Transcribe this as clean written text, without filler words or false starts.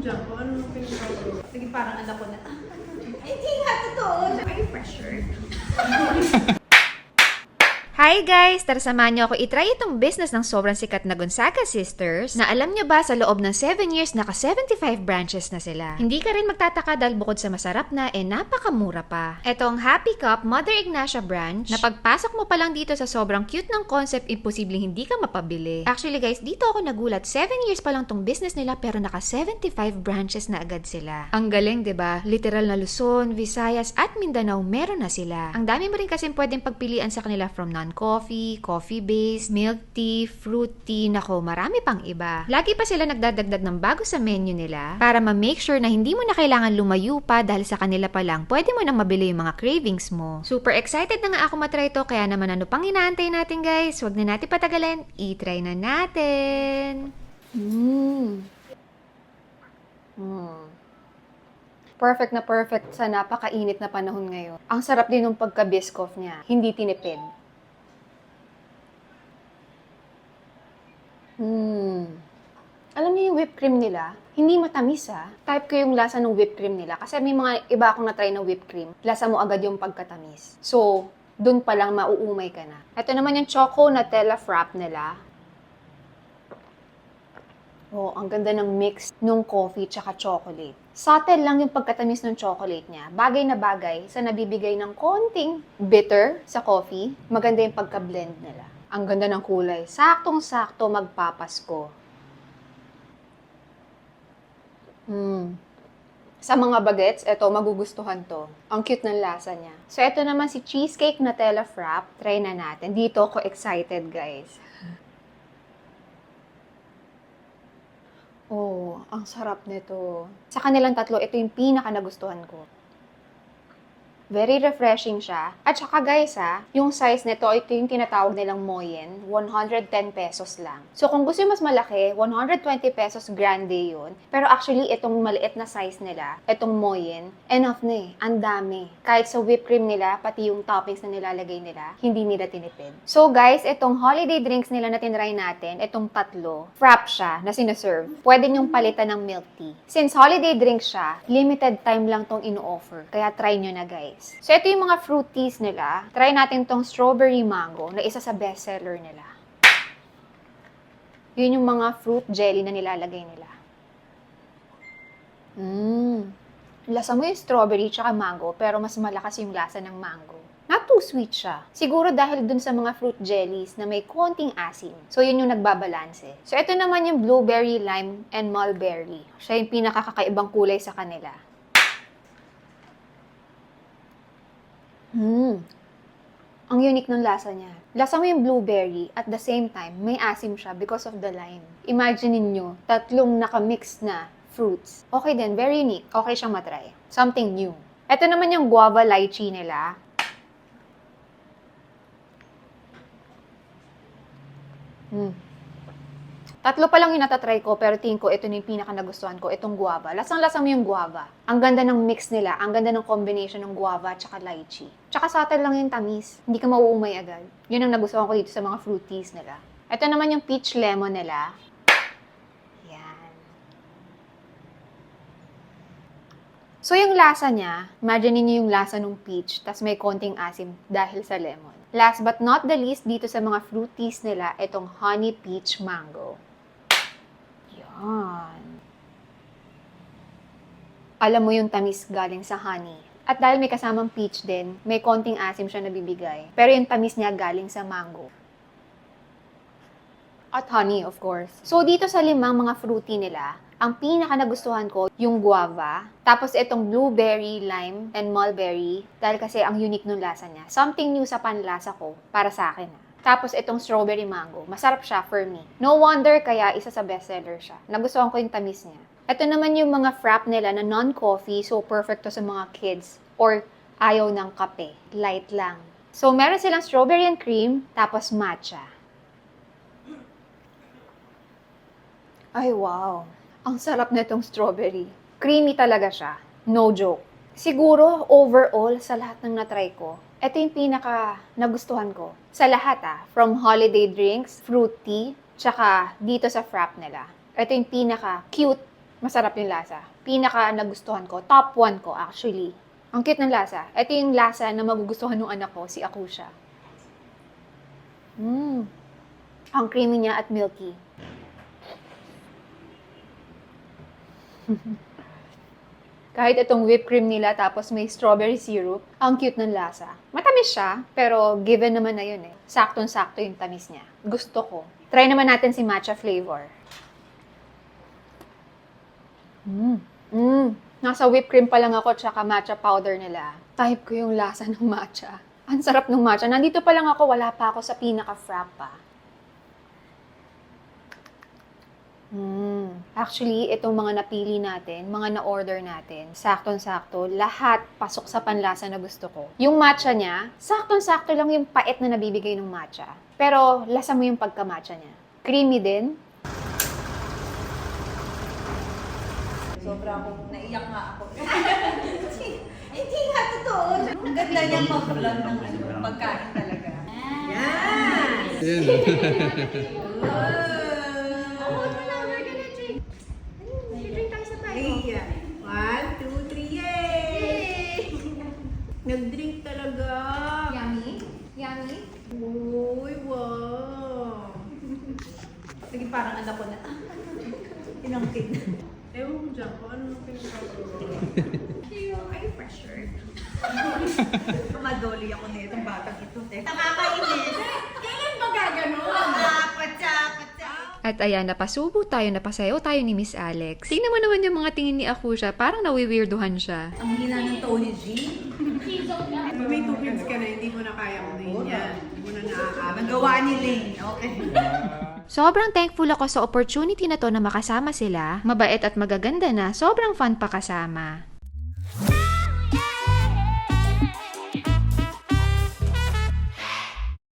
dyan ko. Ano nung pinagkakaroon? Sige, parang anak ko na. Hindi nga, totoo. Are you pressured? Hi guys! Tara samahan niyo ako itry itong business ng sobrang sikat na Gonzaga Sisters na alam niyo ba sa loob ng 7 years naka 75 branches na sila. Hindi ka rin magtataka dahil bukod sa masarap na, napakamura pa. Ito ang Happy Cup Mother Ignacia branch na pagpasok mo pa lang dito sa sobrang cute ng concept, imposibleng hindi ka mapabili. Actually guys, dito ako nagulat. 7 years pa lang tong business nila pero naka 75 branches na agad sila. Ang galing, 'di ba? Literal na Luzon, Visayas at Mindanao meron na sila. Ang dami mo rin kasi pwedeng pagpilian sa kanila from non-coffee, coffee-based, milk tea, fruit tea, nako, marami pang iba. Lagi pa sila nagdadagdag ng bago sa menu nila para ma-make sure na hindi mo na kailangan lumayo pa dahil sa kanila pa lang pwede mo nang mabili yung mga cravings mo. Super excited na nga ako matry ito, kaya naman ano pang inaantay natin guys? Huwag na natin patagalin, i-try na natin! Perfect na perfect sa napakainit na panahon ngayon. Ang sarap din ng pagka-biscoff niya, hindi tinipid. Alam niyo yung whipped cream nila, hindi matamis Type ko yung lasa ng whipped cream nila. Kasi may mga iba akong na-try ng whipped cream, lasa mo agad yung pagkatamis. So, dun pa lang mauumay ka na. Ito naman yung Choco Nutella Frap nila. Oh, ang ganda ng mix nung coffee tsaka chocolate. Subtle lang yung pagkatamis ng chocolate niya. Bagay na bagay sa nabibigay ng konting bitter sa coffee. Maganda yung pagka-blend nila. Ang ganda ng kulay. Saktong-sakto magpapasko. Sa mga bagets, eto, magugustuhan to. Ang cute ng lasa niya. So, eto naman si Cheesecake Nutella Frap. Try na natin. Dito ako excited, guys. Oh, ang sarap nito. Sa kanilang tatlo, ito yung pinaka nagustuhan ko. Very refreshing siya. At saka guys yung size nito, ito yung tinatawag nilang Moyen, 110 pesos lang. So kung gusto yung mas malaki, 120 pesos grande yun. Pero actually, itong maliit na size nila, itong Moyen, enough na Ang dami. Kahit sa whipped cream nila, pati yung toppings na nilalagay nila, hindi nila tinipid. So guys, itong holiday drinks nila na tinry natin, itong tatlo, frap siya na sinaserve. Pwede nyong palitan ng milk tea. Since holiday drinks siya, limited time lang tong ino-offer. Kaya try nyo na guys. So, ito yung mga fruit teas nila. Try natin tong strawberry mango na isa sa bestseller nila. Yun yung mga fruit jelly na nilalagay nila. Lasa mo yung strawberry tsaka mango, pero mas malakas yung lasa ng mango. Not too sweet siya. Siguro dahil dun sa mga fruit jellies na may konting asim. So, yun yung nagbabalanse. So, ito naman yung blueberry, lime, and mulberry. Siya yung pinakakakaibang kulay sa kanila. Ang unique ng lasa niya. Lasa mo yung blueberry, at the same time, may asim siya because of the lime. Imagine niyo, tatlong nakamix na fruits. Okay din, very unique. Okay siyang matry. Something new. Ito naman yung guava lychee nila. Tatlo pa lang yung natatry ko, pero tingin ko ito na yung pinaka nagustuhan ko, itong guava. Lasang-lasa mo yung guava. Ang ganda ng mix nila, ang ganda ng combination ng guava at saka lychee. Tsaka subtle lang yung tamis, hindi ka mauumay agad. Yun ang nagustuhan ko dito sa mga fruit teas nila. Ito naman yung peach lemon nila. Yan. So yung lasa niya, imagine niyo yung lasa ng peach, tas may konting asim dahil sa lemon. Last but not the least, dito sa mga fruit teas nila, itong honey peach mango. Alam mo yung tamis galing sa honey. At dahil may kasamang peach din, may konting asim siya nabibigay. Pero yung tamis niya galing sa mango. At honey, of course. So, dito sa 5 mga fruity nila, ang pinaka nagustuhan ko, yung guava. Tapos itong blueberry, lime, and mulberry. Dahil kasi ang unique nung lasa niya. Something new sa panlasa ko, para sa akin Tapos itong strawberry mango. Masarap siya for me. No wonder kaya isa sa bestseller siya. Nagustuhan ko yung tamis niya. Ito naman yung mga frap nila na non-coffee. So perfect to sa mga kids. Or ayaw ng kape. Light lang. So meron silang strawberry and cream. Tapos matcha. Ay wow. Ang sarap na itong strawberry. Creamy talaga siya. No joke. Siguro overall sa lahat ng natry ko, ito yung pinaka nagustuhan ko. Sa lahat from holiday drinks, fruit tea, tsaka dito sa frap nila. Ito yung pinaka cute Masarap yung lasa. Pinaka nagustuhan ko. Top 1 ko, actually. Ang cute ng lasa. Ito yung lasa na magugustuhan ng anak ko, si Akusha. Ang creamy niya at milky. Kahit itong whipped cream nila tapos may strawberry syrup, ang cute ng lasa. Matamis siya, pero given naman na yun eh. Saktong-sakto yung tamis niya. Gusto ko. Try naman natin si matcha flavor. Nasa whipped cream pa lang ako tsaka matcha powder nila. Type ko yung lasa ng matcha. Ang sarap ng matcha. Nandito pa lang ako, wala pa ako sa pinaka-frap pa. Actually, itong mga napili natin, mga na-order natin, saktong-sakto, lahat pasok sa panlasa na gusto ko. Yung matcha niya, saktong-sakto lang yung pait na nabibigay ng matcha. Pero, lasa mo yung pagka-matcha niya. Creamy din. Sobra akong naiyak nga ako. Hindi nga totoo. Ang ganda niyang mag-vlog ng pagkain talaga. Yan! Ayan. Ayan. 1, 2, 3, yay! Nag-drink talaga. Yummy? Yummy? Uy, wow! Sige, parang anak ko na. Inangkin. Ewan ko dyan kung ano nung pinagkakaroon. Ay, pressured. Madoli ako na itong batang ito. Nakakainis. Kailan ba gaganon? Patsa. At ayan, napasubo tayo, napasayaw tayo ni Miss Alex. Tingnan mo naman yung mga tingin ni Akusha, parang nawiweirduhan siya. Ang hina ng Tony G. Pag may 2 kids ka na, hindi mo na kaya kumain yan. Hindi mo na nakakabot. Nagawa ni Lane. Okay. Sobrang thankful ako sa opportunity na to na makasama sila. Mabait at magaganda na, sobrang fun pa kasama.